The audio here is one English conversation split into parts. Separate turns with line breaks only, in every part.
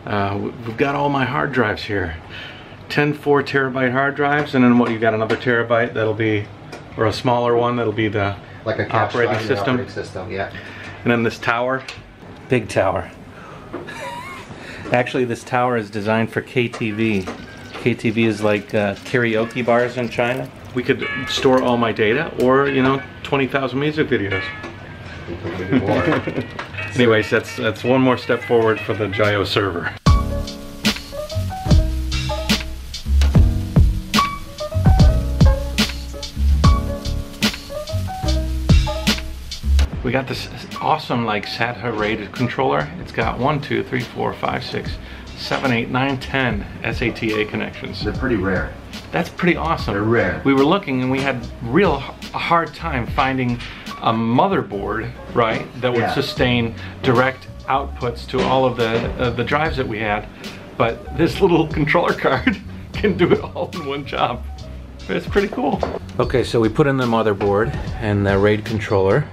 We've got all my hard drives here. 10 4TB hard drives, and then what, you got another terabyte that'll be, or a smaller one that'll be the
like a
operating system.
Yeah.
And then this tower, big tower. Actually, this tower is designed for KTV. KTV is like karaoke bars in China. We could store all my data, or 20,000 music videos. Anyways, that's one more step forward for the JaYoe server. We got this awesome like SATA RAID controller. It's got 1, 2, 3, 4, 5, 6, 7, 8, 9, 10 SATA connections.
They're pretty rare.
That's pretty awesome.
They're rare.
We were looking and we had a hard time finding a motherboard, right, that would sustain direct outputs to all of the drives that we had. But this little controller card can do it all in one job. It's pretty cool. Okay, so we put in the motherboard and the RAID controller,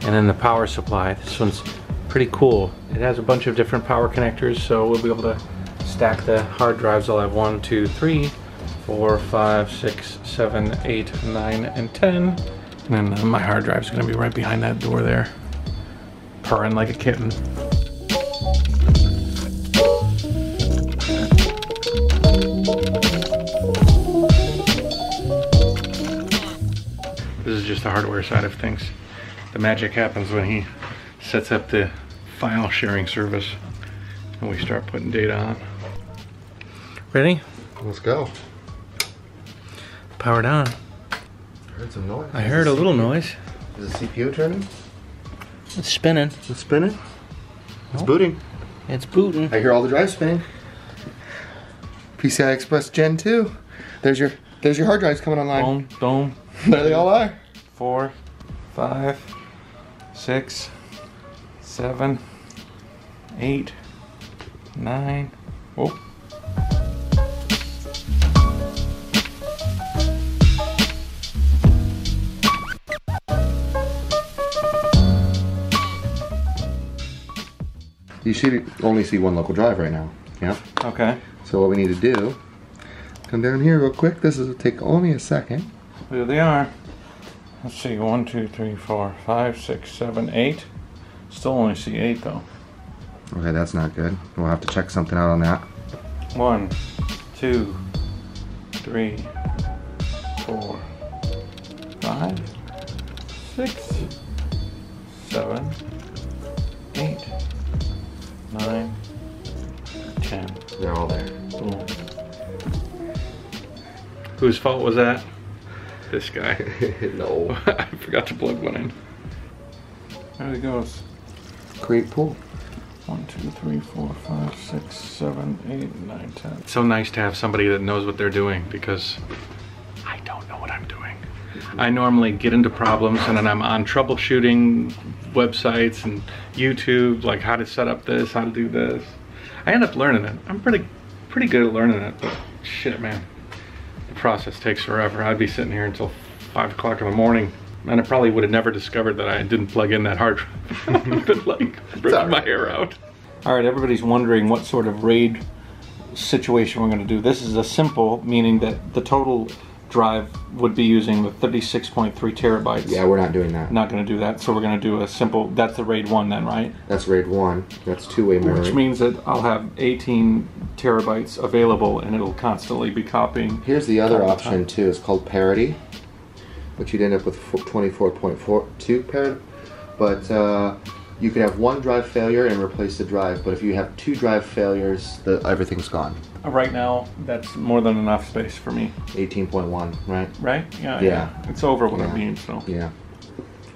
and then the power supply. This one's pretty cool. It has a bunch of different power connectors, so we'll be able to stack the hard drives. I'll have 1, 2, 3, 4, 5, 6, 7, 8, 9, and 10. And then my hard drive's gonna be right behind that door there, purring like a kitten. This is just the hardware side of things. The magic happens when he sets up the file sharing service and we start putting data on. Ready?
Let's go.
Powered on.
I heard some noise.
I heard a little noise.
Is the CPU turning?
It's spinning.
It's spinning? It's booting.
It's booting.
I hear all the drives spinning. PCI Express Gen 2. There's your hard drives coming online.
Boom, boom.
There they all are.
4, 5, 6, 7, 8, 9. Oh.
You should only see one local drive right now. Yeah.
Okay.
So what we need to do, come down here real quick. This will take only a second.
There they are. Let's see, 1, 2, 3, 4, 5, 6, 7, 8. Still only see 8 though.
Okay, that's not good. We'll have to check something out on that.
1, 2, 3, 4, 5, 6, 7, 8, 9, 10.
They're all there.
Boom. Whose fault was that? This guy.
No.
I forgot to plug one in. There he goes.
Create pool.
1, 2, 3, 4, 5, 6, 7, 8, 9, 10. It's so nice to have somebody that knows what they're doing, because I don't know what I'm doing. I normally get into problems and then I'm on troubleshooting websites and YouTube, like how to set up this, how to do this. I end up learning it. I'm pretty good at learning it, but shit, man. The process takes forever. I'd be sitting here until 5 o'clock in the morning, and I probably would have never discovered that I didn't plug in that hard drive. I've been like ripping my hair out. All right, everybody's wondering what sort of RAID situation we're going to do. This is a simple, meaning that the total drive would be using the 36.3 terabytes.
Yeah, we're not doing that.
Not going to do that, so we're going to do a simple, that's the RAID 1 then, right?
That's RAID 1. That's two-way memory.
Which means that I'll have 18 terabytes available and it'll constantly be copying.
Here's the other option too. It's called parity, which you'd end up with 24.42 parity. But you could have one drive failure and replace the drive. But if you have 2 drive failures, everything's gone.
Right now, that's more than enough space for me.
18.1, right?
Right? Yeah.
Yeah.
It's over what it means, so.
Yeah.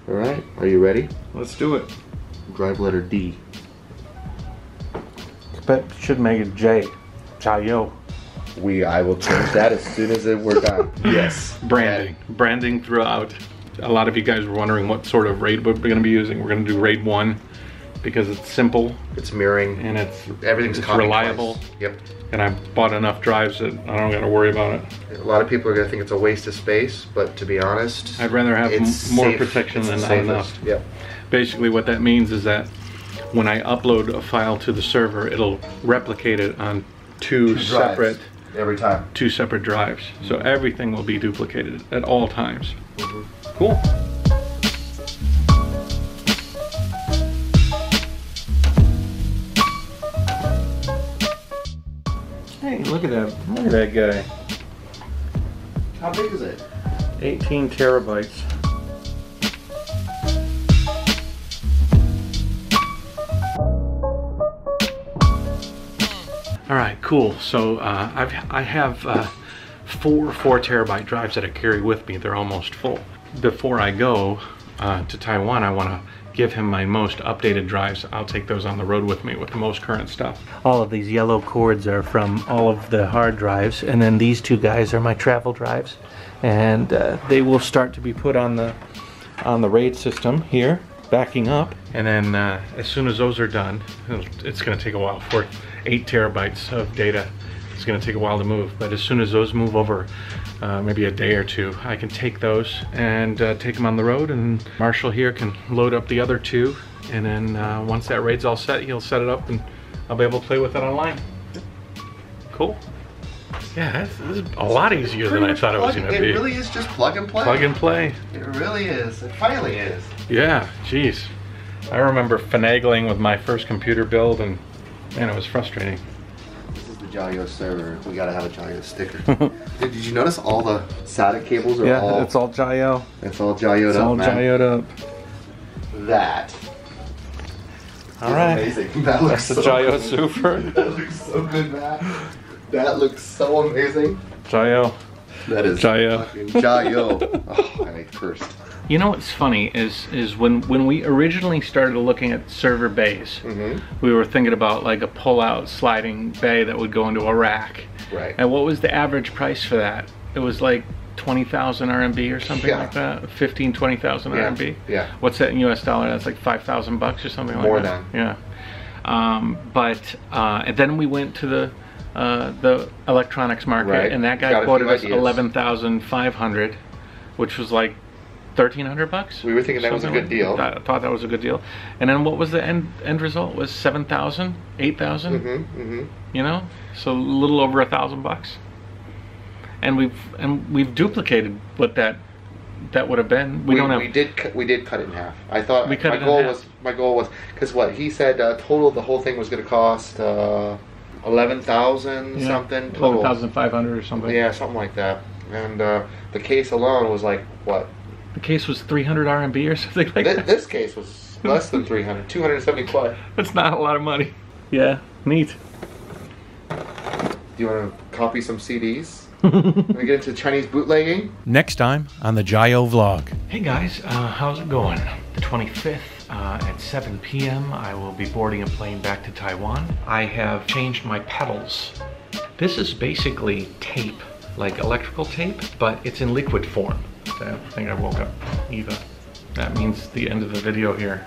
All right. Are you ready?
Let's do it.
Drive letter D.
But should make it J. JaYoe.
I will change that as soon as we're done. Yes.
Branding. Branding throughout. A lot of you guys were wondering what sort of RAID we're going to be using. We're going to do RAID 1 because it's simple.
It's mirroring.
And
everything's
reliable.
Twice. Yep.
And I bought enough drives that I don't got to worry about it.
A lot of people are going to think it's a waste of space, but to be honest,
I'd rather have more
safe.
protection than not
safest.
enough.
Yep.
Basically what that means is that when I upload a file to the server, it'll replicate it on two separate drives. So everything will be duplicated at all times. Cool. Hey, look at that guy.
How big is it?
18 terabytes. All right, cool. So I have 4 4-terabyte drives that I carry with me. They're almost full. Before I go to Taiwan, I want to give him my most updated drives. I'll take those on the road with me with the most current stuff. All of these yellow cords are from all of the hard drives, and then these 2 guys are my travel drives, and they will start to be put on the RAID system here, backing up, and then as soon as those are done, it's going to take a while. For 8 terabytes of data, it's going to take a while to move, but as soon as those move over, maybe a day or 2, I can take those and take them on the road, and Marshall here can load up the other 2, and then once that RAID's all set, he'll set it up and I'll be able to play with it online. Cool. Yeah, this is a lot easier than I thought it was going to be.
It really is just plug and play.
Plug and play.
It really is. It finally is.
Yeah, geez. I remember finagling with my first computer build, and man, it was frustrating.
JaYoe server. We gotta have a JaYoe sticker. Did you notice all the SATA cables are all?
Yeah, it's all JaYoe.
It's all JaYoed up,
It's all JaYoed up.
That.
All right.
Amazing. That looks
That's the JaYoe super.
That looks so good, Matt. That looks so amazing.
JaYoe.
That is
JaYoe.
JaYoe. Oh, I cursed.
You know what's funny is when we originally started looking at server bays, we were thinking about like a pull-out sliding bay that would go into a rack.
Right.
And what was the average price for that? It was like 20,000 RMB or something like that. 20,000 RMB.
Yeah.
What's that in US dollar? That's like 5,000 bucks or something like that.
More than.
Yeah. And then we went to the electronics market, and that guy quoted us 11,500, which was like 1,300 bucks.
We were thinking that was a good deal.
I thought that was a good deal. And then what was the end result? Was 7,000, 8,000? You know, so a little over 1,000 bucks. And we've duplicated what that would have been. We did
cut it in half. I thought my goal was because what he said total the whole thing was going to cost 11,000 something.
11,500 or something.
Yeah, something like that. And the case alone was like what?
The case was 300 RMB or something like that.
This case was less than 300, 270 quid.
That's not a lot of money. Yeah, neat.
Do you want to copy some CDs? We get into Chinese bootlegging?
Next time on the JaYoe vlog. Hey guys, how's it going? The 25th at 7 p.m. I will be boarding a plane back to Taiwan. I have changed my pedals. This is basically tape, like electrical tape, but it's in liquid form. I think I woke up Eva. That means the end of the video here.